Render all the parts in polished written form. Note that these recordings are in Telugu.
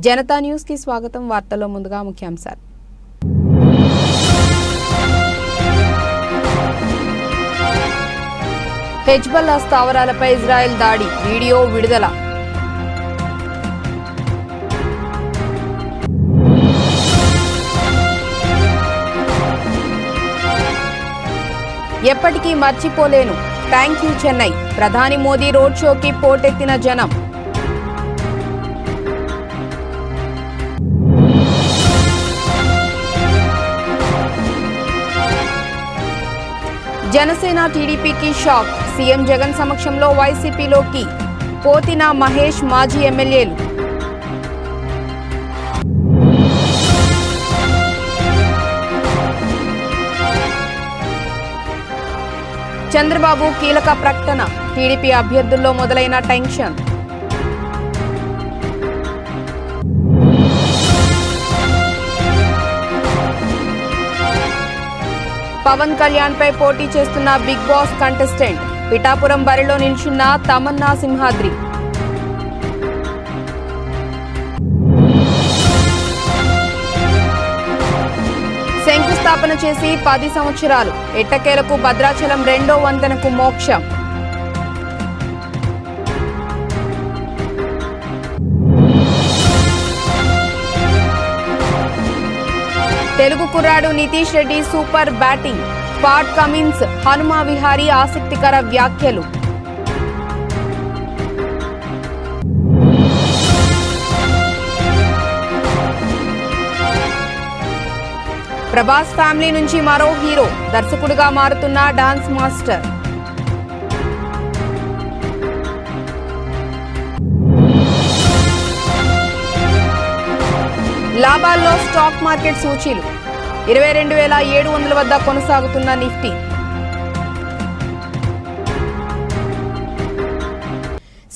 జనతా న్యూస్ కి స్వాగతం. వార్తల్లో ముందుగా ముఖ్యాంశాలు. హెజ్బల్లా స్థావరాలపై ఇజ్రాయెల్ దాడి, వీడియో విడుదల. ఎప్పటికీ మర్చిపోలేను, థ్యాంక్ యూ చెన్నై. ప్రధాని మోదీ రోడ్ షోకి పోటెత్తిన జనం. జనసేన టీడీపీకి షాక్. సీఎం జగన్ సమక్షంలో వైసీపీలోకి పోతిన మహేష్, మాజీ ఎమ్మెల్యేలు. చంద్రబాబు కీలక ప్రకటన. టీడీపీ అభ్యర్థుల్లో మొదలైన టెన్షన్. పవన్ కళ్యాణ్ పై పోటీ చేస్తున్న బిగ్ బాస్ కంటెస్టెంట్. పిఠాపురం బరిలో నిల్చున్న తమన్నా సింహాద్రి. శంకుస్థాపన చేసి 10 సంవత్సరాలు. ఎట్టకేలకు భద్రాచలం 2వ వంతెనకు మోక్షం. తెలుగు కుర్రాడు Nitish Reddy super batting. Pat Cummins, Hanuma Vihari ఆసక్తికర వ్యాఖ్యలు. ప్రభాస్ ఫ్యామిలీ నుంచి మరో హీరో. దర్శకుడిగా మారుతున్న డాన్స్ మాస్టర్. లాభాల్లో స్టాక్ మార్కెట్ సూచీలు. 22,700 వద్ద కొనసాగుతున్న నిఫ్టీ.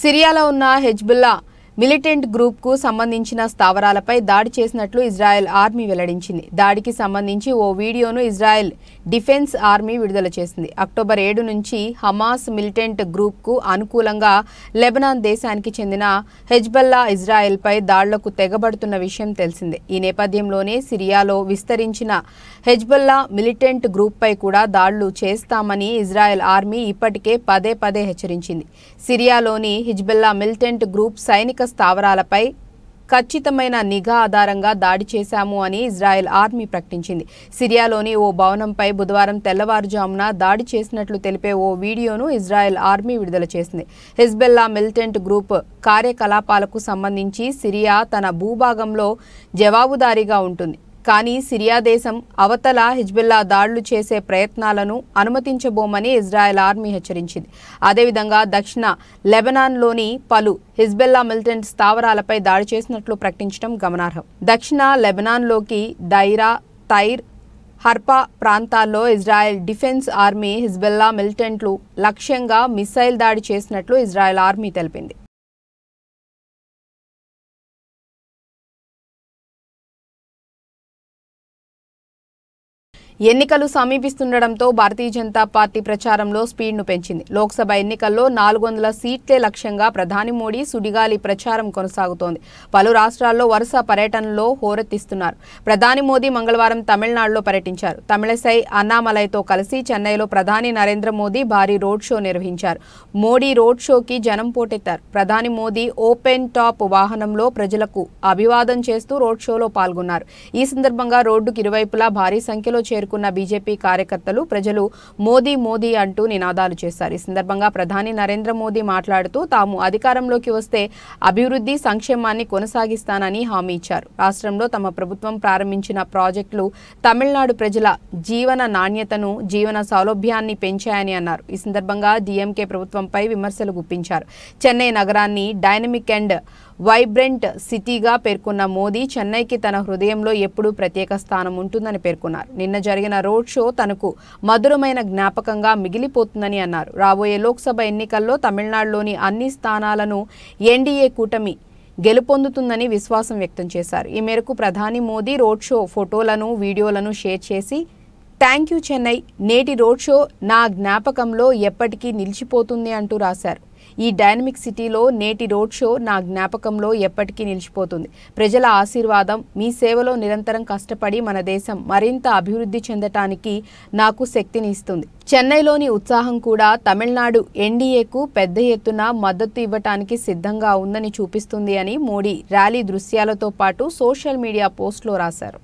సిరియాలో ఉన్న హెజ్బుల్లా మిలిటెంట్ గ్రూప్ కు సంబంధించిన స్థావరాలపై దాడి చేసినట్లు ఇజ్రాయెల్ ఆర్మీ వెల్లడించింది. దాడికి సంబంధించి ఓ వీడియోను ఇజ్రాయెల్ డిఫెన్స్ ఆర్మీ విడుదల చేసింది. అక్టోబర్ 7 నుంచి హమాస్ మిలిటెంట్ గ్రూప్ కు అనుకూలంగా లెబనాన్ దేశానికి చెందిన హెజ్బల్లా ఇజ్రాయెల్ పై దాడులకు తెగబడుతున్న విషయం తెలిసిందే. ఈ నేపథ్యంలోనే సిరియాలో విస్తరించిన హెజ్బల్లా మిలిటెంట్ గ్రూప్ పై కూడా దాడులు చేస్తామని ఇజ్రాయెల్ ఆర్మీ ఇప్పటికే పదే హెచ్చరించింది. సిరియాలోని హెజ్బల్లా మిలిటెంట్ గ్రూప్ సైనిక స్థావరాలపై ఖచ్చితమైన నిఘా ఆధారంగా దాడి చేశాము అని ఇజ్రాయెల్ ఆర్మీ ప్రకటించింది. సిరియాలోని ఓ భవనంపై బుధవారం తెల్లవారుజామున దాడి చేసినట్లు తెలిపే ఓ వీడియోను ఇజ్రాయెల్ ఆర్మీ విడుదల చేసింది. హెజ్బల్లా మిలిటెంట్ గ్రూప్ కార్యకలాపాలకు సంబంధించి సిరియా తన భూభాగంలో జవాబుదారీగా ఉంటుంది. కానీ సిరియా దేశం అవతల హిజ్బుల్లా దాడులు చేసే ప్రయత్నాలను అనుమతించబోమని ఇజ్రాయెల్ ఆర్మీ హెచ్చరించింది. అదేవిధంగా దక్షిణ లెబనాన్లోని పలు హిజ్బుల్లా మిలిటెంట్ స్థావరాలపై దాడి చేసినట్లు ప్రకటించడం గమనార్హం. దక్షిణ లెబనాన్లోకి దైరా, తైర్, హర్పా ప్రాంతాల్లో ఇజ్రాయెల్ డిఫెన్స్ ఆర్మీ హిజ్బుల్లా మిలిటెంట్లు లక్ష్యంగా మిసైల్ దాడి చేసినట్లు ఇజ్రాయెల్ ఆర్మీ తెలిపింది. ఎన్నికలు సమీపిస్తుండటంతో భారతీయ జనతా పార్టీ ప్రచారంలో స్పీడ్ను పెంచింది. లోక్సభ ఎన్నికల్లో 400 సీట్లే లక్ష్యంగా ప్రధాని మోడీ సుడిగాలి ప్రచారం కొనసాగుతోంది. పలు రాష్ట్రాల్లో వరుస పర్యటనలో హోరెత్తిస్తున్నారు. ప్రధాని మోదీ మంగళవారం తమిళనాడులో పర్యటించారు. తమిళసై అన్నామలైతో కలిసి చెన్నైలో ప్రధాని నరేంద్ర మోదీ భారీ రోడ్ షో నిర్వహించారు. మోడీ రోడ్ షోకి జనం పోటెత్తారు. ప్రధాని మోదీ ఓపెన్ టాప్ వాహనంలో ప్రజలకు అభివాదం చేస్తూ రోడ్ షోలో పాల్గొన్నారు. ఈ సందర్భంగా రోడ్డుకు ఇరువైపులా భారీ సంఖ్యలో చేరుకున్న బీజేపీ కార్యకర్తలు ప్రజలు మోదీ మోదీ అంటూ నినాదాలు చేశారు. ఈ సందర్భంగా ప్రధాని నరేంద్ర మోదీ మాట్లాడుతూ తాము అధికారంలోకి వస్తే అభివృద్ధి సంక్షేమాన్ని కొనసాగిస్తానని హామీ ఇచ్చారు. రాష్ట్రంలో తమ ప్రభుత్వం ప్రారంభించిన ప్రాజెక్టులు తమిళనాడు ప్రజల జీవన నాణ్యతను, జీవన సౌలభ్యాన్ని పెంచాయని అన్నారు. ఈ సందర్భంగా డీఎంకే ప్రభుత్వంపై విమర్శలు గుప్పించారు. చెన్నై నగరాన్ని డైనమిక్ అండ్ వైబ్రెంట్ సిటీగా పేర్కొన్న మోదీ చెన్నైకి తన హృదయంలో ఎప్పుడూ ప్రత్యేక స్థానం ఉంటుందని పేర్కొన్నారు. నిన్న జరిగిన రోడ్ షో తనకు మధురమైన జ్ఞాపకంగా మిగిలిపోతుందని అన్నారు. రాబోయే లోక్సభ ఎన్నికల్లో తమిళనాడులోని అన్ని స్థానాలను ఎన్డీఏ కూటమి గెలుపొందుతుందని విశ్వాసం వ్యక్తం చేశారు. ఈ మేరకు ప్రధాని మోదీ రోడ్ షో ఫోటోలను, వీడియోలను షేర్ చేసి థ్యాంక్ యూ చెన్నై, నేటి రోడ్ షో నా జ్ఞాపకంలో ఎప్పటికీ నిలిచిపోతుంది అంటూ రాశారు. ఈ డైనమిక్ సిటీలో నేటి రోడ్ షో నా జ్ఞాపకంలో ఎప్పటికీ నిలిచిపోతుంది. ప్రజల ఆశీర్వాదం, మీ సేవలో నిరంతరం కష్టపడి మన దేశం మరింత అభివృద్ధి చెందటానికి నాకు శక్తిని ఇస్తుంది. చెన్నైలోని ఉత్సాహం కూడా తమిళనాడు ఎన్డీఏకు పెద్ద ఎత్తున మద్దతు ఇవ్వటానికి సిద్ధంగా ఉందని చూపిస్తుంది అని మోడీ ర్యాలీ దృశ్యాలతో పాటు సోషల్ మీడియా పోస్టులో రాశారు.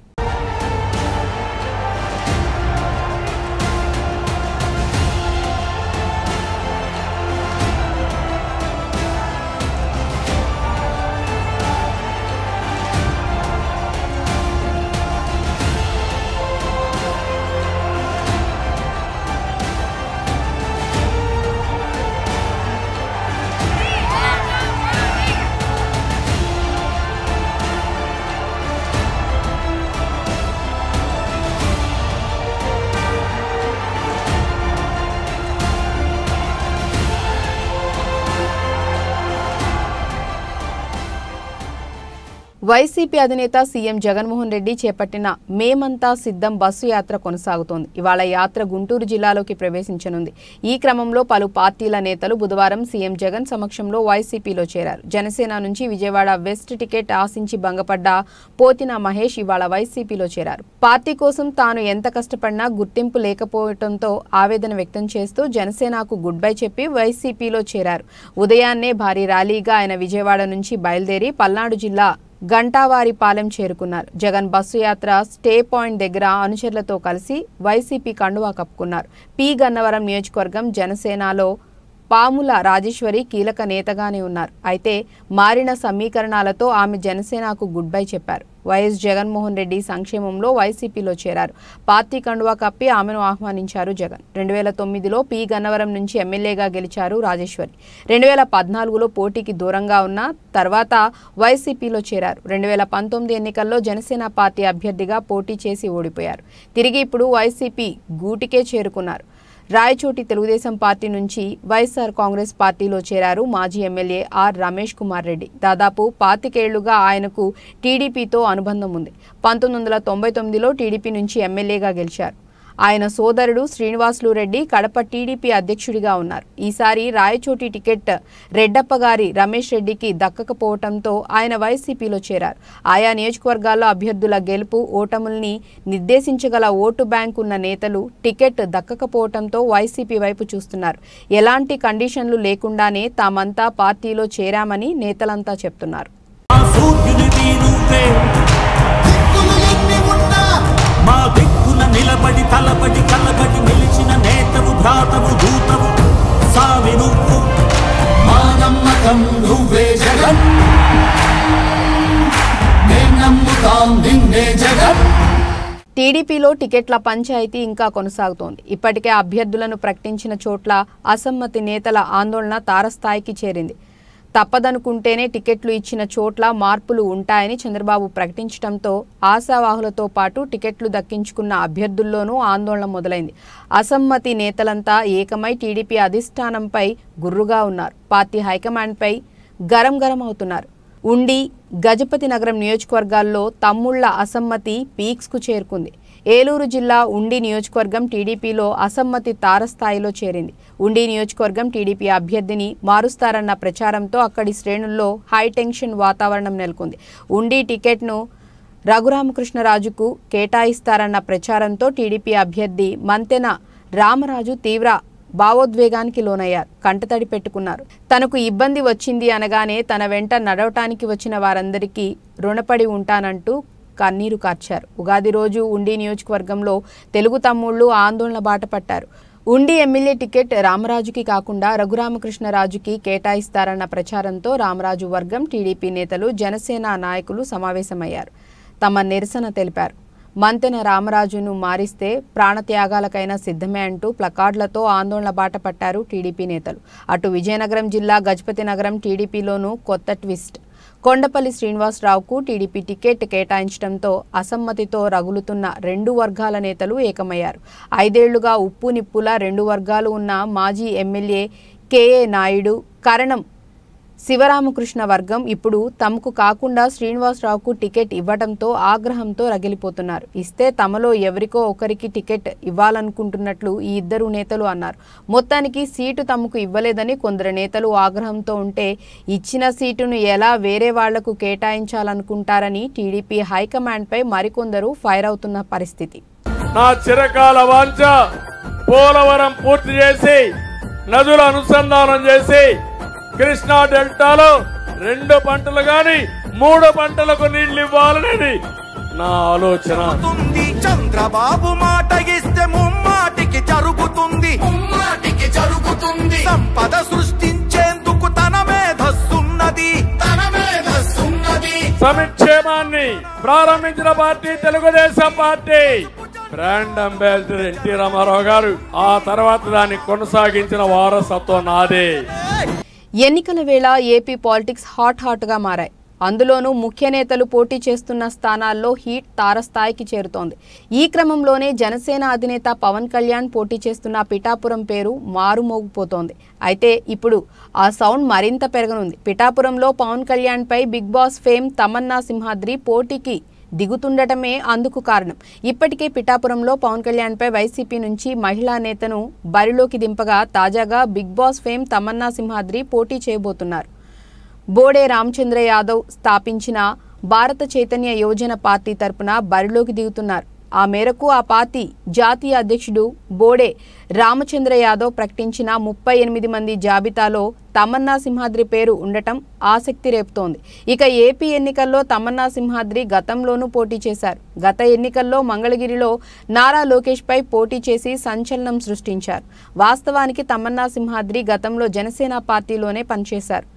వైసీపీ అధినేత సీఎం జగన్మోహన్ రెడ్డి చేపట్టిన మేమంతా సిద్ధం బస్సు యాత్ర కొనసాగుతోంది. ఇవాళ యాత్ర గుంటూరు జిల్లాలోకి ప్రవేశించనుంది. ఈ క్రమంలో పలు పార్టీల నేతలు బుధవారం సీఎం జగన్ సమక్షంలో వైసీపీలో చేరారు. జనసేన నుంచి విజయవాడ వెస్ట్ టికెట్ ఆశించి భంగపడ్డ పోతిన మహేష్ ఇవాళ వైసీపీలో చేరారు. పార్టీ కోసం తాను ఎంత కష్టపడినా గుర్తింపు లేకపోవడంతో ఆవేదన వ్యక్తం చేస్తూ జనసేనకు గుడ్ బై చెప్పి వైసీపీలో చేరారు. ఉదయాన్నే భారీ ర్యాలీగా ఆయన విజయవాడ నుంచి బయలుదేరి పల్నాడు జిల్లా గంటావారిపాలెం చేరుకున్నారు. జగన్ బస్సు యాత్ర స్టే పాయింట్ దగ్గర అనుచరులతో కలిసి వైసీపీ కండువా కప్పుకున్నారు. పి గన్నవరం నియోజకవర్గం జనసేనలో పాముల రాజేశ్వరి కీలక నేతగానే ఉన్నారు. అయితే మారిన సమీకరణాలతో ఆమె జనసేనకు గుడ్ బై చెప్పారు. వైఎస్ జగన్మోహన్ రెడ్డి సంక్షేమంలో వైసీపీలో చేరారు. పార్టీ కండువా కప్పి ఆమెను ఆహ్వానించారు జగన్. 2009లో పి గన్నవరం నుంచి ఎమ్మెల్యేగా గెలిచారు రాజేశ్వరి. 2014లో పోటీకి దూరంగా ఉన్న తర్వాత వైసీపీలో చేరారు. 2019 ఎన్నికల్లో జనసేన పార్టీ అభ్యర్థిగా పోటీ చేసి ఓడిపోయారు. తిరిగి ఇప్పుడు వైసీపీ గూటికే చేరుకున్నారు. రాయచోటి తెలుగుదేశం పార్టీ నుంచి వైఎస్ఆర్ కాంగ్రెస్ పార్టీలో చేరారు మాజీ ఎమ్మెల్యే ఆర్ రమేష్ కుమార్ రెడ్డి. దాదాపు 25 ఏళ్లుగా ఆయనకు టీడీపీతో అనుబంధం ఉంది. 1999లో టీడీపీ నుంచి ఎమ్మెల్యేగా గెలిచారు. ఆయన సోదరుడు శ్రీనివాసులు రెడ్డి కడప టీడీపీ అధ్యక్షుడిగా ఉన్నారు. ఈసారి రాయచోటి టికెట్ రెడ్డప్ప గారి రమేష్ రెడ్డికి దక్కకపోవడంతో ఆయన వైసీపీలో చేరారు. ఆయా నియోజకవర్గాల్లో అభ్యర్థుల గెలుపు ఓటముల్ని నిర్దేశించగల ఓటు బ్యాంక్ ఉన్న నేతలు టికెట్ దక్కకపోవడంతో వైసీపీ వైపు చూస్తున్నారు. ఎలాంటి కండిషన్లు లేకుండానే తామంతా పార్టీలో చేరామని నేతలంతా చెప్తున్నారు. నిలబడి తలబడి కలబడి నిలిచిన నేతవు భ్రాతవు దూతవు సావి నువ్వు మా నమ్మకం నువ్వే జగన్ నేను నమ్ముతాం నిన్నే జగన్. టీడీపీలో టికెట్ల పంచాయతీ ఇంకా కొనసాగుతోంది. ఇప్పటికే అభ్యర్థులను ప్రకటించిన చోట్ల అసమ్మతి నేతల ఆందోళన తారస్థాయికి చేరింది. తప్పదనుకుంటేనే టికెట్లు ఇచ్చిన చోట్ల మార్పులు ఉంటాయని చంద్రబాబు ప్రకటించడంతో ఆశావాహులతో పాటు టికెట్లు దక్కించుకున్న అభ్యర్థుల్లోనూ ఆందోళన మొదలైంది. అసమ్మతి నేతలంతా ఏకమై టీడీపీ అధిష్టానంపై గుర్రుగా ఉన్నారు. పార్టీ హైకమాండ్పై గరం అవుతున్నారు. ఉండి గజపతి నగరం నియోజకవర్గాల్లో తమ్ముళ్ల అసమ్మతి పీక్స్కు చేరుకుంది. ఏలూరు జిల్లా ఉండి నియోజకవర్గం టీడీపీలో అసమ్మతి తారస్థాయిలో చేరింది. ఉండి నియోజకవర్గం టీడీపీ అభ్యర్థిని మారుస్తారన్న ప్రచారంతో అక్కడి శ్రేణుల్లో హైటెన్షన్ వాతావరణం నెలకొంది. ఉండి టికెట్ను రఘురామకృష్ణరాజుకు కేటాయిస్తారన్న ప్రచారంతో టీడీపీ అభ్యర్థి మంతెన రామరాజు తీవ్ర భావోద్వేగానికి లోనయ్యారు. కంటతడి పెట్టుకున్నారు. తనకు ఇబ్బంది వచ్చింది అనగానే తన వెంట నడవటానికి వచ్చిన వారందరికీ రుణపడి ఉంటానంటూ కన్నీరు కార్చారు. ఉగాది రోజు ఉండి నియోజకవర్గంలో తెలుగు తమ్ముళ్లు ఆందోళన బాట పట్టారు. ఉండి ఎమ్మెల్యే టికెట్ రామరాజుకి కాకుండా రఘురామకృష్ణరాజుకి కేటాయిస్తారన్న ప్రచారంతో రామరాజు వర్గం టీడీపీ నేతలు జనసేన నాయకులు సమావేశమయ్యారు. తమ నిరసన తెలిపారు. మంతెన రామరాజును మారిస్తే ప్రాణత్యాగాలకైనా సిద్ధమే అంటూ ప్లకార్డులతో ఆందోళన బాట పట్టారు టీడీపీ నేతలు. అటు విజయనగరం జిల్లా గజపతి నగరం టీడీపీలోనూ కొత్త ట్విస్ట్. కొండపల్లి శ్రీనివాసరావుకు టీడీపీ టికెట్ కేటాయించడంతో అసమ్మతితో రగులుతున్న రెండు వర్గాల నేతలు ఏకమయ్యారు. 5 ఏళ్లుగా ఉప్పు నిప్పుల రెండు వర్గాలు ఉన్న మాజీ ఎమ్మెల్యే కేఏ నాయుడు, కరణం శివరామకృష్ణ వర్గం ఇప్పుడు తమకు కాకుండా శ్రీనివాసరావుకు టికెట్ ఇవ్వడంతో ఆగ్రహంతో రగిలిపోతున్నారు. ఇస్తే తమలో ఎవరికో ఒకరికి టికెట్ ఇవ్వాలనుకుంటున్నట్లు ఈ ఇద్దరు నేతలు అన్నారు. మొత్తానికి సీటు తమకు ఇవ్వలేదని కొందరు నేతలు ఆగ్రహంతో ఉంటే ఇచ్చిన సీటును ఎలా వేరే వాళ్లకు కేటాయించాలనుకుంటారని టీడీపీ హైకమాండ్పై మరికొందరు ఫైర్ అవుతున్న పరిస్థితి. నా చిరకాల వాంఛ పోలవరం పూర్తి చేసి నదుల అనుసంధానం చేసి కృష్ణా డెల్టాలో 2 పంటలు గాని 3 పంటలకు నీళ్లు ఇవ్వాలనేది నా ఆలోచన. చంద్రబాబు మాట ఇస్తే ముమ్మాటికి జరుగుతుంది సంపద సృష్టించేందుకు తన మేధస్సున్నది. సంక్షేమాన్ని ప్రారంభించిన party Telugu Desam party. Brand ambassador NT Rama Rao గారు. ఆ తర్వాత దాన్ని కొనసాగించిన వారసత్వం నాదే. ఎన్నికల వేళ ఏపీ పాలిటిక్స్ హాట్ గా మారాయి. అందులోనూ ముఖ్య నేతలు పోటీ చేస్తున్న స్థానాల్లో హీట్ తారస్థాయికి చేరుతోంది. ఈ క్రమంలోనే జనసేన అధినేత పవన్ కళ్యాణ్ పోటీ చేస్తున్న పిఠాపురం పేరు మారుమోగిపోతోంది. అయితే ఇప్పుడు ఆ సౌండ్ మరింత పెరగనుంది. పిఠాపురంలో పవన్ కళ్యాణ్ పై Bigg boss fame Tamanna Simhadri పోటీకి దిగుతుండటమే అందుకు కారణం. ఇప్పటికే పిఠాపురంలో పవన్ కళ్యాణ్ పై వైసీపీ నుంచి మహిళా నేతను బరిలోకి దింపగా తాజాగా big boss fame Tamanna Simhadri పోటీ చేయబోతున్నారు. బోడే రామచంద్ర యాదవ్ స్థాపించిన భారత చైతన్య యువజన పార్టీ తరపున బరిలోకి దిగుతున్నారు. ఆ మేరకు ఆ పార్టీ జాతీయ అధ్యక్షుడు బోడే రామచంద్ర యాదవ్ ప్రకటించిన 38 మంది జాబితాలో తమన్నా సింహాద్రి పేరు ఉండటం ఆసక్తి రేపుతోంది. ఇక ఏపీ ఎన్నికల్లో తమన్నా సింహాద్రి గతంలోనూ పోటీ చేశారు. గత ఎన్నికల్లో మంగళగిరిలో నారా లోకేష్ పై పోటీ చేసి సంచలనం సృష్టించారు. వాస్తవానికి తమన్నా సింహాద్రి గతంలో జనసేన పార్టీలోనే పనిచేశారు.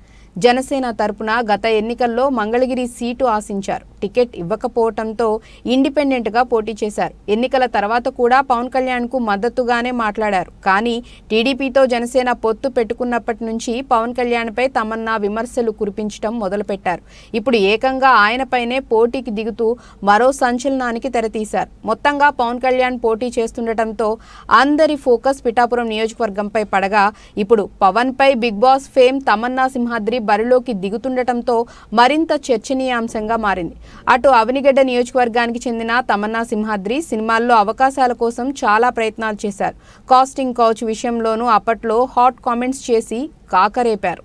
జనసేన తరపున గత ఎన్నికల్లో మంగళగిరి సీటు ఆశించారు. టికెట్ ఇవ్వకపోవడంతో ఇండిపెండెంట్ గా పోటీ చేశారు. ఎన్నికల తర్వాత కూడా పవన్ కళ్యాణ్ కు మద్దతుగానే మాట్లాడారు. కానీ టీడీపీతో జనసేన పొత్తు పెట్టుకున్నప్పటి నుంచి పవన్ కళ్యాణ్ పై తమన్నా విమర్శలు కురిపించడం మొదలుపెట్టారు. ఇప్పుడు ఏకంగా ఆయనపైనే పోటీకి దిగుతూ మరో సంచలనానికి తెరతీశారు. మొత్తంగా పవన్ కళ్యాణ్ పోటీ చేస్తుండటంతో అందరి ఫోకస్ పిఠాపురం నియోజకవర్గంపై పడగా ఇప్పుడు పవన్ పై Bigg boss fame Tamanna Simhadri బరిలోకి దిగుతుండటంతో మరింత చర్చనీయాంశంగా మారింది. అటు అవనిగడ్డ నియోజకవర్గానికి చెందిన తమన్నా సింహాద్రి సినిమాల్లో అవకాశాల కోసం చాలా ప్రయత్నాలు చేశారు. కాస్టింగ్ కౌచ్ విషయంలోనూ అప్పట్లో హాట్ కామెంట్స్ చేసి కాకరేపారు.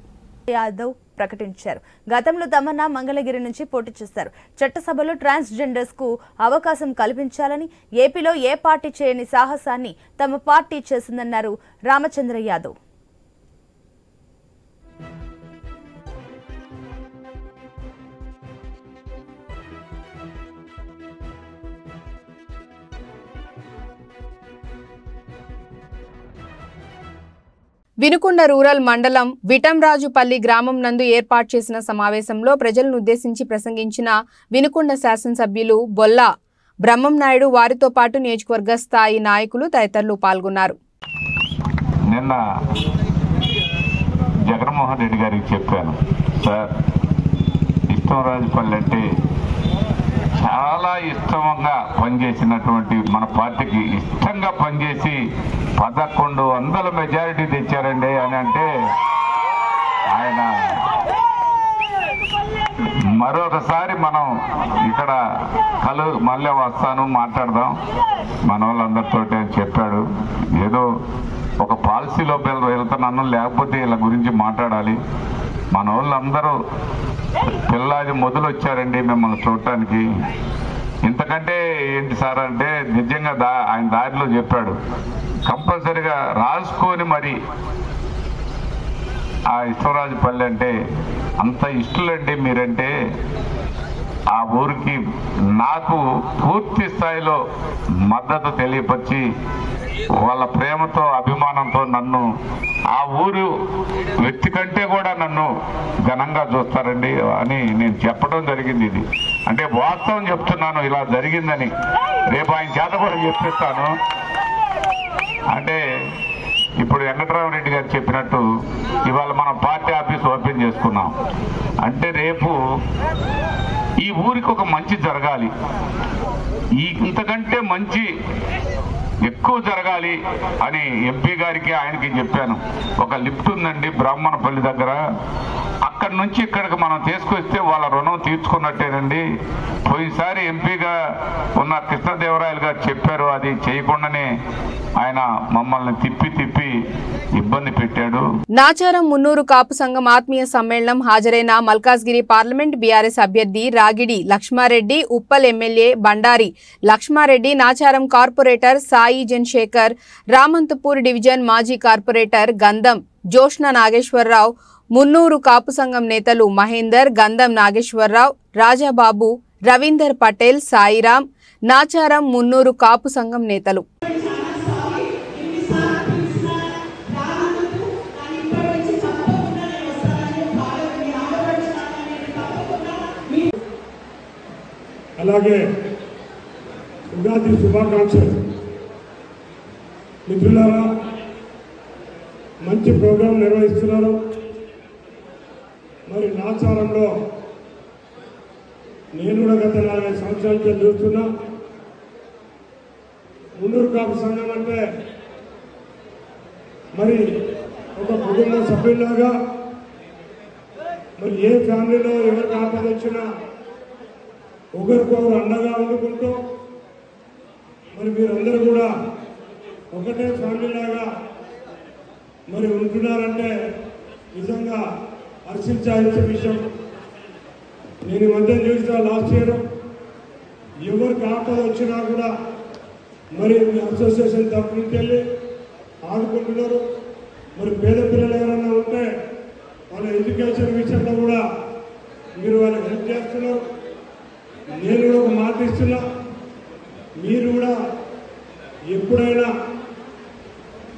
యాదవ్ ప్రకటించారు. గతంలో తమన్నా మంగళగిరి నుంచి పోటీ చేశారు. చట్టసభలో ట్రాన్స్జెండర్స్ కు అవకాశం కల్పించాలని ఏపీలో ఏ పార్టీ చేయని సాహసాన్ని తమ పార్టీ చేసిందన్నారు రామచంద్ర యాదవ్. వినుకొండ రూరల్ మండలం విటంరాజుపల్లి గ్రామం నందు ఏర్పాటు చేసిన సమావేశంలో ప్రజలను ఉద్దేశించి ప్రసంగించిన వినుకొండ శాసనసభ్యులు బొల్లా బ్రహ్మం నాయుడు, వారితో పాటు నియోజకవర్గ స్థాయి నాయకులు తదితరులు పాల్గొన్నారు. నిన్న జగన్మోహన్ రెడ్డి గారికి చెప్పాను, సార్ విటంరాజుపల్లి అంటే చాలా ఇష్టంగా పనిచేసినటువంటి మన పార్టీకి ఇష్టంగా పనిచేసి 1100 మెజారిటీ తెచ్చారండి అని అంటే ఆయన మరొకసారి మనం ఇక్కడ మళ్ళీ వస్తాను మాట్లాడదాం మన వాళ్ళందరితో అని చెప్పాడు. ఏదో ఒక పాలసీలో వెళ్తున్నాను, లేకపోతే ఇలా గురించి మాట్లాడాలి. మన వాళ్ళందరూ పిల్లాది మొదలు వచ్చారండి మిమ్మల్ని చూడటానికి. ఇంతకంటే ఏంటి సార్ అంటే నిజంగా ఆయన దారిలో చెప్పాడు, కంపల్సరిగా రాసుకొని మరి ఆ విటంరాజుపల్లి అంటే అంత ఇష్టలండి మీరంటే ఆ ఊరికి నాకు పూర్తి స్థాయిలో మద్దతు తెలియపరిచి వాళ్ళ ప్రేమతో అభిమానంతో నన్ను ఆ ఊరు వ్యక్తి కంటే కూడా నన్ను ఘనంగా చూస్తారండి అని నేను చెప్పడం జరిగింది. ఇది అంటే వాస్తవం చెప్తున్నాను, ఇలా జరిగిందని. రేపు ఆయన చేత కూడా చెప్పిస్తాను. అంటే ఇప్పుడు వెంకటరామరెడ్డి గారు చెప్పినట్టు ఇవాళ మనం పార్టీ ఆఫీస్ ఓపెన్ చేసుకున్నాం అంటే రేపు ఈ ఊరికి ఒక మంచి జరగాలి. ఇంతకంటే మంచి ఎక్కువ జరగాలి అని ఎంపీ గారికి ఆయనకి చెప్పాను. ఒక లిఫ్ట్ ఉందండి బ్రాహ్మణపల్లి దగ్గర, అక్కడి నుంచి ఇక్కడికి మనం తీసుకొస్తే వాళ్ళ రుణం తీర్చుకున్నట్టేనండి. పోయినసారి ఎంపీగా ఉన్న కృష్ణదేవరాయలు గారు చెప్పారు, అది చేయకుండానే ఆయన మమ్మల్ని తిప్పి ఇబ్బంది పెట్టాడు. నాచారం మున్నూరు కాపు సంఘం ఆత్మీయ సమ్మేళనం హాజరైన మల్కాజ్గిరి పార్లమెంట్ బీఆర్ఎస్ అభ్యర్థి Ragidi Lakshma Reddy, Uppal MLA Bandari Lakshma Reddy, Nacharam corporator Sai Janshekar, Ramanthapur division మాజీ కార్పొరేటర్ గంధం జోష్న నాగేశ్వరరావు, మున్నూరు కాపు సంఘం నేతలు మహేందర్, గంధం నాగేశ్వరరావు, రాజాబాబు, రవీందర్ పటేల్, సాయిరాం, నాచారం మున్నూరు కాపు సంఘం నేతలు. అలాగే ఉగాది శుభాకాంక్షలు. మిత్రులారా, మంచి ప్రోగ్రాం నిర్వహిస్తున్నారు. మరి నాచారంలో నేను కూడా గత 40 సంవత్సరాలకి చూస్తున్నా. మున్నూరు కాపు సంఘం అంటే మరి ఒక కుటుంబ సభ్యులాగా, మరి ఏ ఫ్యామిలీలో ఎవరికి ఆపద వచ్చినా ఒకరికొకరు అండగా వండుకుంటూ మరి మీరందరూ కూడా ఒకటే ఫ్యామిలీ లాగా మరి ఉంటున్నారంటే నిజంగా హర్షించాల్సిన విషయం. నేను ఈ మధ్య చూసిన లాస్ట్ ఇయర్ ఎవరికి ఆపద వచ్చినా కూడా మరి అసోసియేషన్ తరఫున వెళ్ళి ఆడుకుంటున్నారు. మరి పేద పిల్లలు ఎవరైనా ఉంటే వాళ్ళ ఎడ్యుకేషన్ విషయంలో కూడా మీరు వాళ్ళకి హెల్ప్ చేస్తున్నారు. నేను కూడా ఒక మాట ఇస్తున్నా, మీరు కూడా ఎప్పుడైనా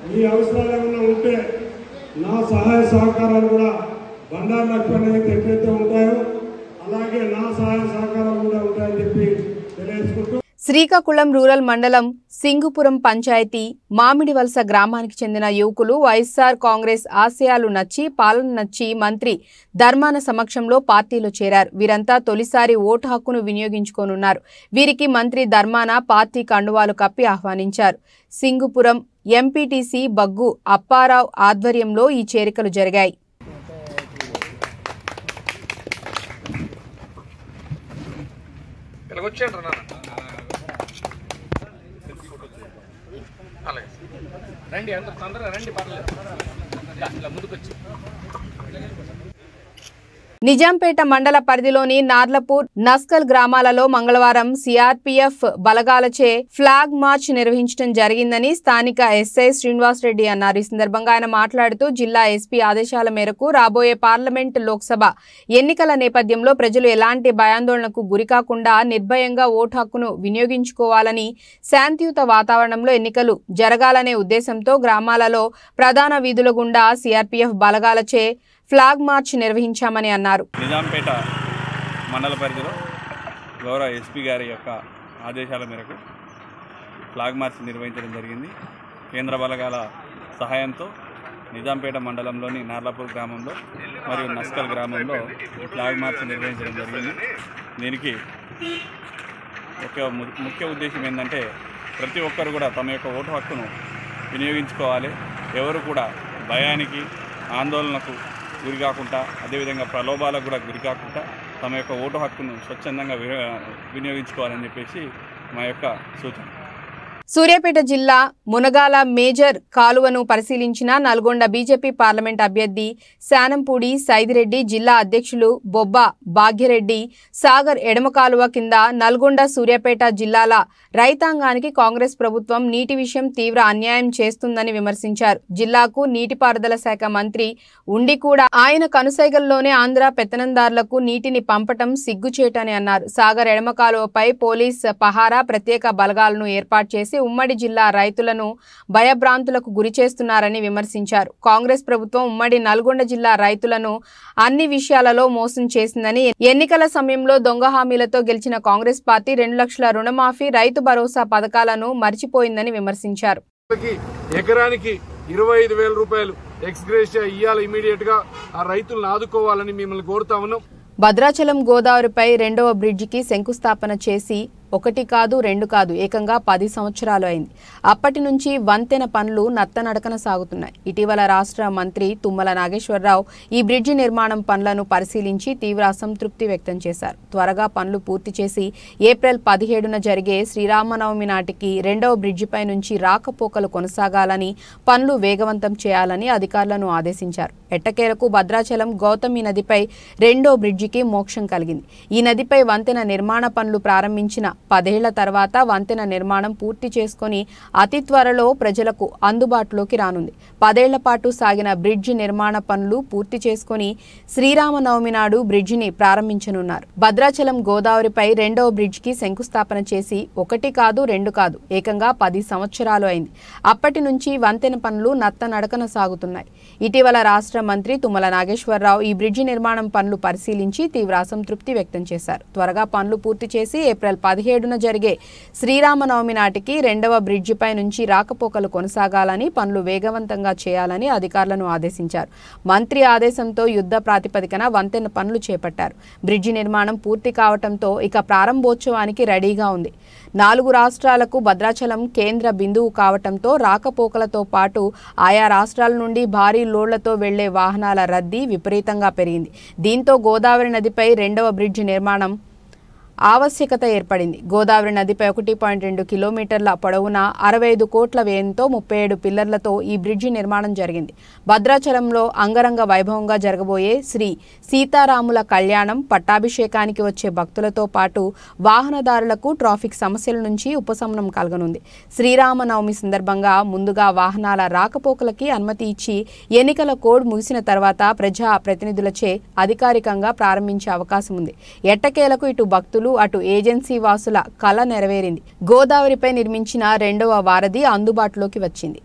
మీ అవసరాలు ఏమైనా ఉంటే నా సహాయ సహకారాలు కూడా బండారు లక్ష్మణ్ ఎట్లయితే ఉంటాయో అలాగే నా సహాయ సహకారాలు కూడా ఉంటాయని చెప్పి తెలియజేసుకుంటూ, శ్రీకాకుళం రూరల్ మండలం సింగుపురం పంచాయతీ మామిడివలస గ్రామానికి చెందిన యువకులు వైఎస్ఆర్ కాంగ్రెస్ ఆశయాలు నచ్చి, పాలన నచ్చి మంత్రి ధర్మాన సమక్షంలో పార్టీలో చేరారు. వీరంతా తొలిసారి ఓటు హక్కును వినియోగించుకోనున్నారు. వీరికి మంత్రి ధర్మాన పార్టీ కండువాలు కప్పి ఆహ్వానించారు. సింగుపురం ఎంపీటీసీ బగ్గు అప్పారావు ఆధ్వర్యంలో ఈ చేరికలు జరిగాయి. రండి, అంత తొందరగా రండి, పర్లేదు, ఇలా ముందుకొచ్చి. నిజాంపేట మండల పరిధిలోని నార్లపూర్, నస్కల్ గ్రామాలలో మంగళవారం సిఆర్పీఎఫ్ బలగాలచే ఫ్లాగ్ మార్చ్ నిర్వహించడం జరిగిందని స్థానిక ఎస్ఐ శ్రీనివాసరెడ్డి అన్నారు. ఈ సందర్భంగా ఆయన మాట్లాడుతూ జిల్లా ఎస్పీ ఆదేశాల మేరకు రాబోయే పార్లమెంట్, లోక్సభ ఎన్నికల నేపథ్యంలో ప్రజలు ఎలాంటి భయాందోళనకు గురికాకుండా నిర్భయంగా ఓటు హక్కును వినియోగించుకోవాలని, శాంతియుత వాతావరణంలో ఎన్నికలు జరగాలనే ఉద్దేశంతో గ్రామాలలో ప్రధాన వీధుల గుండా సిఆర్పీఎఫ్ బలగాలచే ఫ్లాగ్ మార్చ్ నిర్వహించామని అన్నారు. నిజాంపేట మండల పరిధిలో గౌరవ ఎస్పీ గారి యొక్క ఆదేశాల మేరకు ఫ్లాగ్ మార్చ్ నిర్వహించడం జరిగింది. కేంద్ర బలగాల సహాయంతో నిజాంపేట మండలంలోని నార్లాపూర్ గ్రామంలో మరియు నస్కల్ గ్రామంలో ఫ్లాగ్ మార్చ్ నిర్వహించడం జరిగింది. దీనికి ఒక ముఖ్య ఉద్దేశం ఏంటంటే ప్రతి ఒక్కరు కూడా తమ యొక్క ఓటు హక్కును వినియోగించుకోవాలి. ఎవరు కూడా భయానికి, ఆందోళనకు గురి కాకుండా, అదేవిధంగా ప్రలోభాలకు కూడా గురి కాకుండా తమ యొక్క ఓటు హక్కును స్వచ్ఛందంగా వినియోగించుకోవాలని చెప్పేసి మా యొక్క సూచన. సూర్యాపేట జిల్లా మునగాల మేజర్ కాలువను పరిశీలించిన నల్గొండ బీజేపీ పార్లమెంట్ అభ్యర్థి శానంపూడి సైదిరెడ్డి, జిల్లా అధ్యక్షులు బొబ్బ భాగ్యరెడ్డి సాగర్ ఎడమ కాలువ కింద నల్గొండ, సూర్యాపేట జిల్లాల రైతాంగానికి కాంగ్రెస్ ప్రభుత్వం నీటి విషయం తీవ్ర అన్యాయం చేస్తుందని విమర్శించారు. జిల్లాకు నీటిపారుదల శాఖ మంత్రి ఉండి కూడా ఆయన కనుసైగల్లోనే ఆంధ్ర పెత్తనందారులకు నీటిని పంపటం సిగ్గుచేటని అన్నారు. సాగర్ ఎడమ కాలువపై పోలీస్ పహారా, ప్రత్యేక బలగాలను ఏర్పాటు చేసి ఉమ్మడి జిల్లా రైతులను భయభ్రాంతులకు గురి చేస్తున్నారని విమర్శించారు. కాంగ్రెస్ ప్రభుత్వం ఉమ్మడి నల్గొండ జిల్లా రైతులను అన్ని విషయాలలో మోసం చేసిందని, ఎన్నికల సమయంలో దొంగ హామీలతో గెలిచిన కాంగ్రెస్ పార్టీ 2 లక్షల రుణమాఫీ, రైతు భరోసా పథకాలను మర్చిపోయిందని విమర్శించారు. ఎకరానికి 25,000 రూపాయలు ఎక్స్గ్రేషియా ఇయ్యాలి, ఇమీడియట్ గా ఆ రైతులను ఆదుకోవాలని మిమ్మల్ని కోరుతా ఉన్నాం. భద్రాచలం గోదావరిపై 2వ బ్రిడ్జికి శంకుస్థాపన చేసి ఒకటి కాదు రెండు కాదు ఏకంగా 10 సంవత్సరాలు అయింది. అప్పటి నుంచి వంతెన పనులు నత్తనడకన సాగుతున్నాయి. ఇటీవల రాష్ట్ర మంత్రి తుమ్మల నాగేశ్వరరావు ఈ బ్రిడ్జి నిర్మాణం పనులను పరిశీలించి తీవ్ర అసంతృప్తి వ్యక్తం చేశారు. త్వరగా పనులు పూర్తి చేసి ఏప్రిల్ 17న జరిగే శ్రీరామనవమి నాటికి రెండవ బ్రిడ్జిపై నుంచి రాకపోకలు కొనసాగాలని, పనులు వేగవంతం చేయాలని అధికారులను ఆదేశించారు. ఎట్టకేలకు భద్రాచలం గౌతమి నదిపై రెండో బ్రిడ్జికి మోక్షం కలిగింది. ఈ నదిపై వంతెన నిర్మాణ పనులు ప్రారంభించిన 10 ఏళ్ల తర్వాత వంతెన నిర్మాణం పూర్తి చేసుకుని అతి త్వరలో ప్రజలకు అందుబాటులోకి రానుంది. 10 ఏళ్ల పాటు సాగిన బ్రిడ్జి నిర్మాణ పనులు పూర్తి చేసుకుని శ్రీరామనవమి నాడు బ్రిడ్జిని ప్రారంభించనున్నారు. భద్రాచలం గోదావరిపై రెండవ బ్రిడ్జికి శంకుస్థాపన చేసి ఒకటి కాదు రెండు కాదు ఏకంగా 10 సంవత్సరాలు అయింది. అప్పటి నుంచి వంతెన పనులు నత్తనడకన సాగుతున్నాయి. ఇటీవల రాష్ట్ర మంత్రి తుమ్మల నాగేశ్వరరావు ఈ బ్రిడ్జి నిర్మాణం పనులు పరిశీలించి తీవ్ర అసంతృప్తి వ్యక్తం చేశారు. త్వరగా పనులు పూర్తి చేసి ఏప్రిల్ 17న జరిగే శ్రీరామనవమి నాటికి రెండవ బ్రిడ్జిపై నుంచి రాకపోకలు కొనసాగాలని, పనులు వేగవంతంగా చేయాలని అధికారులను ఆదేశించారు. మంత్రి ఆదేశంతో యుద్ధ ప్రాతిపదికన వంతెన పనులు చేపట్టారు. బ్రిడ్జి నిర్మాణం పూర్తి కావడంతో ఇక ప్రారంభోత్సవానికి రెడీగా ఉంది. 4 రాష్ట్రాలకు భద్రాచలం కేంద్ర బిందువు కావడంతో రాకపోకలతో పాటు ఆయా రాష్ట్రాల నుండి భారీ లోడ్లతో వెళ్లే వాహనాల రద్దీ విపరీతంగా పెరిగింది. దీంతో గోదావరి నదిపై రెండవ బ్రిడ్జి నిర్మాణం ఆవశ్యకత ఏర్పడింది. గోదావరి నదిపై 1.2 కిలోమీటర్ల పొడవున 65 కోట్ల వ్యయంతో 37 పిల్లర్లతో ఈ బ్రిడ్జి నిర్మాణం జరిగింది. భద్రాచలంలో అంగరంగ వైభవంగా జరగబోయే శ్రీ సీతారాముల కళ్యాణం, పట్టాభిషేకానికి వచ్చే భక్తులతో పాటు వాహనదారులకు ట్రాఫిక్ సమస్యల నుంచి ఉపశమనం కలగనుంది. శ్రీరామనవమి సందర్భంగా ముందుగా వాహనాల రాకపోకలకి అనుమతి ఇచ్చి ఎన్నికల కోడ్ ముగిసిన తర్వాత ప్రజా ప్రతినిధులచే అధికారికంగా ప్రారంభించే అవకాశం ఉంది. ఎట్టకేలకు ఇటు భక్తులు అటు ఏజెన్సీ వాసుల కల నెరవేరింది. గోదావరిపై నిర్మించిన రెండవ వారధి అందుబాటులోకి వచ్చింది.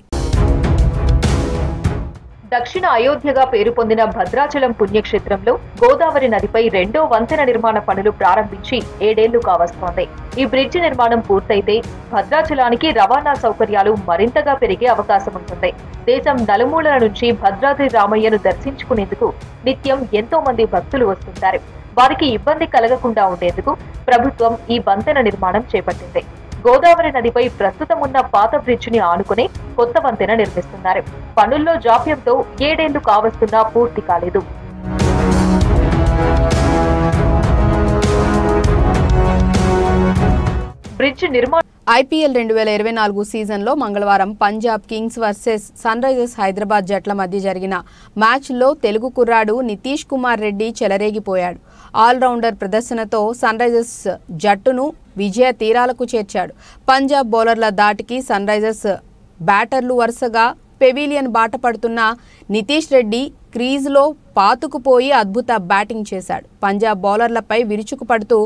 దక్షిణ అయోధ్యగా పేరు పొందిన భద్రాచలం పుణ్యక్షేత్రంలో గోదావరి నదిపై రెండో వంతెన నిర్మాణ పనులు ప్రారంభించి 7 ఏళ్లు కావస్తోంది. ఈ బ్రిడ్జి నిర్మాణం పూర్తయితే భద్రాచలానికి రవాణా సౌకర్యాలు మరింతగా పెరిగే అవకాశం ఉంటుంది. దేశం నలుమూలల నుంచి భద్రాద్రి రామయ్యను దర్శించుకునేందుకు నిత్యం ఎంతో మంది భక్తులు వస్తుంటారు. వారికి ఇబ్బంది కలగకుండా ఉండేందుకు ప్రభుత్వం ఈ వంతెన నిర్మాణం చేపట్టింది. గోదావరి నదిపై ప్రస్తుతం ఉన్న పాత బ్రిడ్జిని ఆనుకునే కొత్త వంతెన నిర్మిస్తున్నారు. పనుల్లో జాప్యంతో 7 ఏళ్లు కావస్తున్నా పూర్తి కాలేదు. బ్రిడ్జ్ నిర్మాణం ఐపీఎల్ 2024 సీజన్లో మంగళవారం Punjab kings versus Sunrisers Hyderabad జట్ల మధ్య జరిగిన మ్యాచ్లో తెలుగు కుర్రాడు నితీష్ కుమార్ రెడ్డి చెలరేగిపోయాడు. ఆల్రౌండర్ ప్రదర్శనతో సన్ రైజర్స్ జట్టును విజయ తీరాలకు చేర్చాడు. పంజాబ్ బౌలర్ల దాటికి సన్ రైజర్స్ బ్యాటర్లు వరుసగా పెవిలియన్ బాట పడుతున్న నితీష్ రెడ్డి క్రీజ్లో పాతుకుపోయి అద్భుత బ్యాటింగ్ చేశాడు. పంజాబ్ బౌలర్లపై విరుచుకుపడుతూ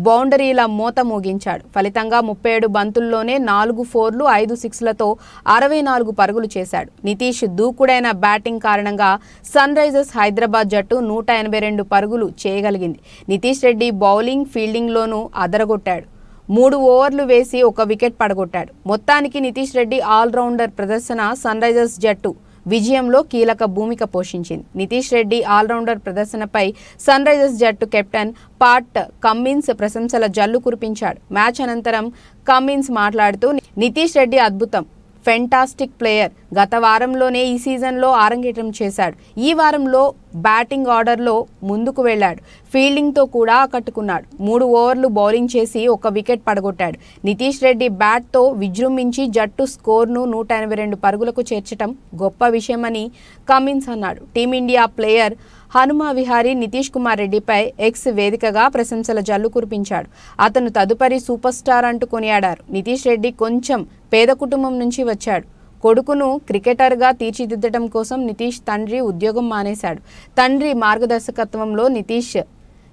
బౌండరీల మోత మోగించాడు. ఫలితంగా 37 బంతుల్లోనే 4 ఫోర్లు 5 సిక్స్లతో 64 పరుగులు చేశాడు. నితీష్ దూకుడైన బ్యాటింగ్ కారణంగా సన్ రైజర్స్ హైదరాబాద్ జట్టు 182 పరుగులు చేయగలిగింది. నితీష్ రెడ్డి బౌలింగ్, ఫీల్డింగ్లోనూ అదరగొట్టాడు. 3 ఓవర్లు వేసి 1 వికెట్ పడగొట్టాడు. మొత్తానికి నితీష్ రెడ్డి ఆల్రౌండర్ ప్రదర్శన సన్ రైజర్స్ జట్టు విజయంలో కీలక భూమిక పోషించింది. నితీష్ రెడ్డి ఆల్రౌండర్ ప్రదర్శనపై సన్ రైజర్స్ జట్టు కెప్టెన్ పాట్ కమ్మిన్స్ ప్రశంసల జల్లు కురిపించాడు. మ్యాచ్ అనంతరం కమ్మిన్స్ మాట్లాడుతూ నితీష్ రెడ్డి అద్భుతం, ఫెంటాస్టిక్ ప్లేయర్. గత వారంలోనే ఈ సీజన్లో ఆరంగేట్రం చేశాడు. ఈ వారంలో బ్యాటింగ్ ఆర్డర్లో ముందుకు వెళ్లాడు. ఫీల్డింగ్తో కూడా ఆకట్టుకున్నాడు. 3 ఓవర్లు బౌలింగ్ చేసి 1 వికెట్ పడగొట్టాడు. నితీష్ రెడ్డి బ్యాట్తో విజృంభించి జట్టు స్కోర్ను 182 పరుగులకు చేర్చడం గొప్ప విషయమని కమిన్స్ అన్నాడు. టీమిండియా ప్లేయర్ హనుమా విహారీ నితీష్ కుమార్ రెడ్డిపై ఎక్స్ వేదికగా ప్రశంసల జల్లు కురిపించాడు. అతను తదుపరి సూపర్ స్టార్ అంటూ కొనియాడారు. నితీష్ రెడ్డి కొంచెం పేద కుటుంబం నుంచి వచ్చాడు. కొడుకును క్రికెటర్గా తీర్చిదిద్దడం కోసం నితీష్ తండ్రి ఉద్యోగం మానేశాడు. తండ్రి మార్గదర్శకత్వంలో నితీష్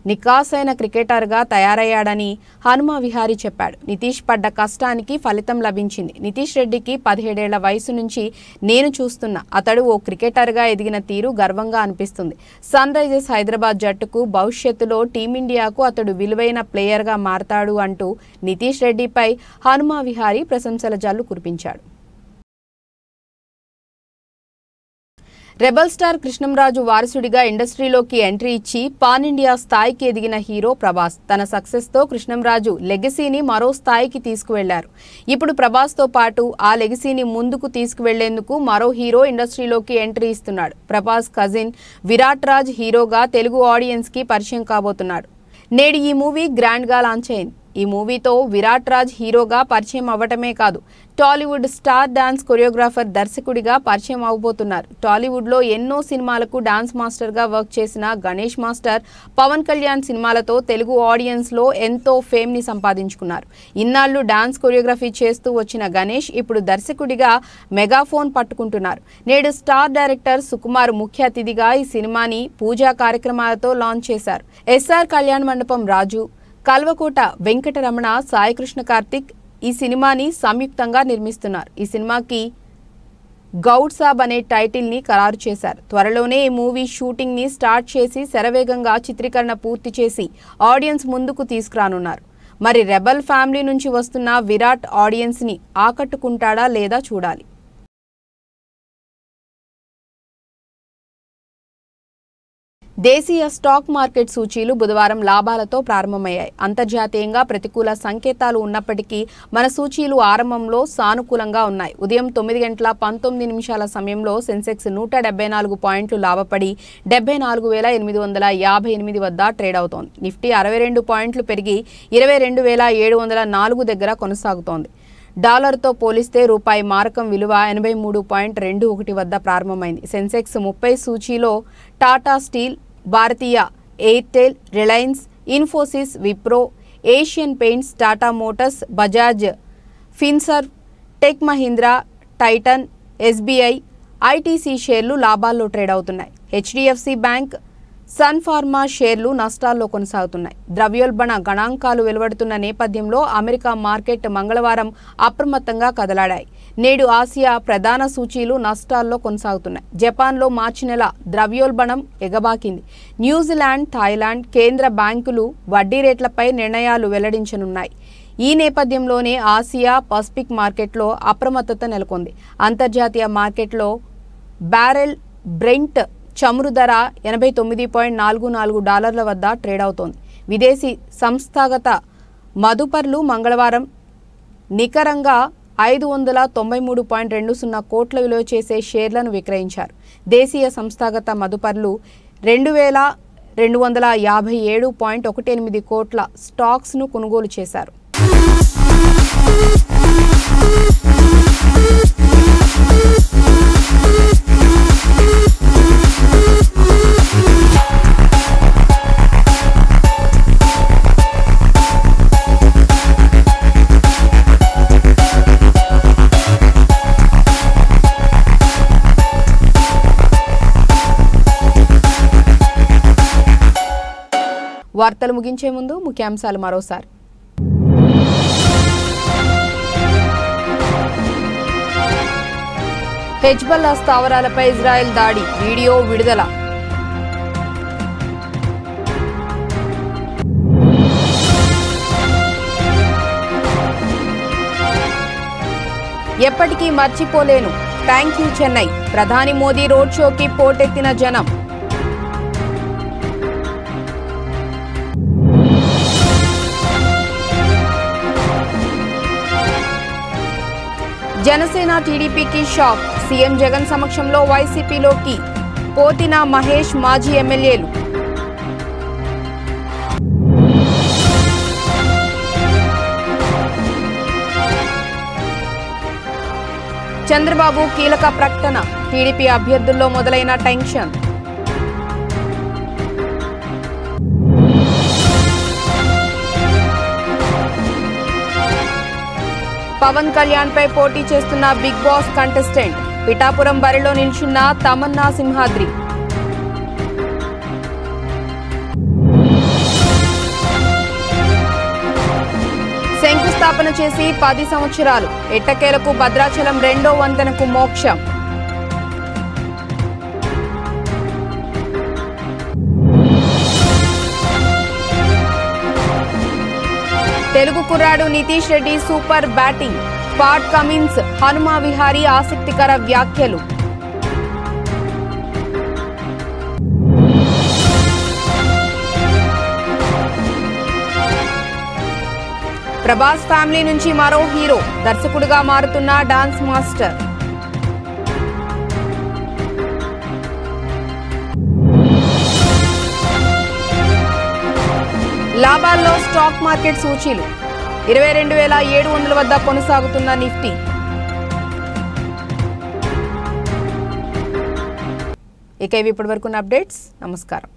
నికాసైన క్రికెటర్గా తయారయ్యాడని హనుమా విహారీ చెప్పాడు. నితీష్ పడ్డ కష్టానికి ఫలితం లభించింది. నితీష్ రెడ్డికి 17 ఏళ్ల వయసు నుంచి నేను చూస్తున్నా. అతడు ఓ క్రికెటర్గా ఎదిగిన తీరు గర్వంగా అనిపిస్తుంది. సన్ రైజర్స్ హైదరాబాద్ జట్టుకు భవిష్యత్తులో టీమిండియాకు అతడు విలువైన ప్లేయర్గా మారతాడు అంటూ నితీష్ రెడ్డిపై హనుమా విహారీ ప్రశంసల జల్లు కురిపించాడు. రెబల్ స్టార్ కృష్ణంరాజు వారసుడిగా ఇండస్ట్రీలోకి ఎంట్రీ ఇచ్చి పాన్ ఇండియా స్థాయికి ఎదిగిన హీరో ప్రభాస్. తన సక్సెస్ తో కృష్ణంరాజు లెగసీని మరో స్థాయికి తీసుకువెళ్లారు. ఇప్పుడు ప్రభాస్ తో పాటు ఆ లెగసీని ముందుకు తీసుకువెళ్లేందుకు మరో హీరో ఇండస్ట్రీలోకి ఎంట్రీ ఇస్తున్నాడు. ప్రభాస్ కజిన్ విరాట్ రాజ్ హీరోగా తెలుగు ఆడియన్స్ కి పరిచయం కాబోతున్నాడు. నేడు ఈ మూవీ గ్రాండ్ గా లాంచ్ అయింది. ఈ మూవీతో విరాట్ రాజ్ హీరోగా పరిచయం అవ్వటమే కాదు, టాలీవుడ్ స్టార్ డాన్స్ కొరియోగ్రాఫర్ దర్శకుడిగా పరిచయం అవబోతున్నారు. టాలీవుడ్ లో ఎన్నో సినిమాలకు డాన్స్ మాస్టర్ గా వర్క్ చేసిన గణేష్ మాస్టర్ పవన్ కళ్యాణ్ సినిమాలతో తెలుగు ఆడియన్స్ లో ఎంతో ఫేమ్ ని సంపాదించుకున్నారు. ఇన్నాళ్లు డాన్స్ కొరియోగ్రఫీ చేస్తూ వచ్చిన గణేష్ ఇప్పుడు దర్శకుడిగా మెగాఫోన్ పట్టుకుంటున్నారు. నేడు స్టార్ డైరెక్టర్ సుకుమార్ ముఖ్య అతిథిగా ఈ సినిమాని పూజా కార్యక్రమాలతో లాంచ్ చేశారు. ఎస్ఆర్ కళ్యాణ్ మండపం రాజు, కల్వకోట వెంకటరమణ, సాయికృష్ణ కార్తిక్ ఈ సినిమాని సంయుక్తంగా నిర్మిస్తున్నారు. ఈ సినిమాకి గౌడ్ సాబ్ అనే టైటిల్ ని ఖరారు చేశారు. త్వరలోనే ఈ మూవీ షూటింగ్ ని స్టార్ట్ చేసి శరవేగంగా చిత్రీకరణ పూర్తి చేసి ఆడియన్స్ ముందుకు తీసుకురానున్నారు. మరి రెబల్ ఫ్యామిలీ నుంచి వస్తున్న విరాట్ ఆడియన్స్ ని ఆకట్టుకుంటాడా లేదా చూడాలి. దేశీయ స్టాక్ మార్కెట్ సూచీలు బుధవారం లాభాలతో ప్రారంభమయ్యాయి. అంతర్జాతీయంగా ప్రతికూల సంకేతాలు ఉన్నప్పటికీ మన సూచీలు ఆరంభంలో సానుకూలంగా ఉన్నాయి. ఉదయం 9:19 సమయంలో సెన్సెక్స్ 174 పాయింట్లు లాభపడి 74,858 వద్ద ట్రేడ్ అవుతోంది. నిఫ్టీ 62 పాయింట్లు పెరిగి 22,704 దగ్గర కొనసాగుతోంది. డాలర్తో పోలిస్తే రూపాయి మారకం విలువ 83.21 వద్ద ప్రారంభమైంది. సెన్సెక్స్ 30 సూచీలో టాటా స్టీల్, భారతీయ ఎయిర్టెల్, రిలయన్స్, ఇన్ఫోసిస్, విప్రో, ఏషియన్ పెయింట్స్, టాటా మోటార్స్, బజాజ్ ఫిన్సర్వ్, టెక్ మహీంద్రా, టైటన్, ఎస్బీఐ, ఐటీసీ షేర్లు లాభాల్లో ట్రేడ్ అవుతున్నాయి. హెచ్డిఎఫ్సి బ్యాంక్, సన్ ఫార్మా షేర్లు నష్టాల్లో కొనసాగుతున్నాయి. ద్రవ్యోల్బణ గణాంకాలు వెలువడుతున్న నేపథ్యంలో అమెరికా మార్కెట్ మంగళవారం అప్రమత్తంగా కదలాడాయి. నేడు ఆసియా ప్రధాన సూచీలు నష్టాల్లో కొనసాగుతున్నాయి. జపాన్లో మార్చి నెల ద్రవ్యోల్బణం ఎగబాకింది. న్యూజిలాండ్, థాయిలాండ్ కేంద్ర బ్యాంకులు వడ్డీ రేట్లపై నిర్ణయాలు వెల్లడించనున్నాయి. ఈ నేపథ్యంలోనే ఆసియా పసిఫిక్ మార్కెట్లో అప్రమత్తత నెలకొంది. అంతర్జాతీయ మార్కెట్లో బ్యారెల్ బ్రెంట్ చమురు ధర $89.44 వద్ద ట్రేడ్ అవుతోంది. విదేశీ సంస్థాగత మదుపర్లు మంగళవారం నికరంగా 593.20 కోట్ల విలువ చేసే షేర్లను విక్రయించారు. దేశీయ సంస్థాగత మదుపర్లు 2,257.18 కోట్ల స్టాక్స్ను కొనుగోలు చేశారు. వార్తలు ముగించే ముందు ముఖ్యాంశాలు మరోసారి. హెజ్బల్లా స్థావరాలపై ఇజ్రాయెల్ దాడి, వీడియో విడుదల. ఎప్పటికీ మర్చిపోలేను, థ్యాంక్ యూ చెన్నై. ప్రధాని మోదీ రోడ్ షోకి పోటెత్తిన జనం. జనసేన టీడీపీకి షాక్, సీఎం జగన్ సమక్షంలో వైసీపీలోకి పోతిన మహేష్, మాజీ ఎమ్మెల్యేలు. చంద్రబాబు కీలక ప్రకటన, టీడీపీ అభ్యర్థుల్లో మొదలైన టెన్షన్. పవన్ కళ్యాణ్ పై పోటీ చేస్తున్న బిగ్ బాస్ కంటెస్టెంట్, పిఠాపురం బరిలో నిల్చున్న తమన్నా సింహాద్రి. శంకుస్థాపన చేసి 10 సంవత్సరాలు, ఎట్టకేలకు భద్రాచలం 2వ వంతెనకు మోక్షం. తెలుగు కుర్రాడు Nitish Reddy super batting, Pat Cummins, Hanuma Vihari ఆసక్తికర వ్యాఖ్యలు. ప్రభాస్ ఫ్యామిలీ నుంచి మరో హీరో, దర్శకుడిగా మారుతున్న డాన్స్ మాస్టర్. లాభాల్లో స్టాక్ మార్కెట్ సూచీలు 22,700 వద్ద కొనసాగుతున్న నిఫ్టీ. ఇక ఇవి ఇప్పటివరకు అప్డేట్స్. నమస్కారం.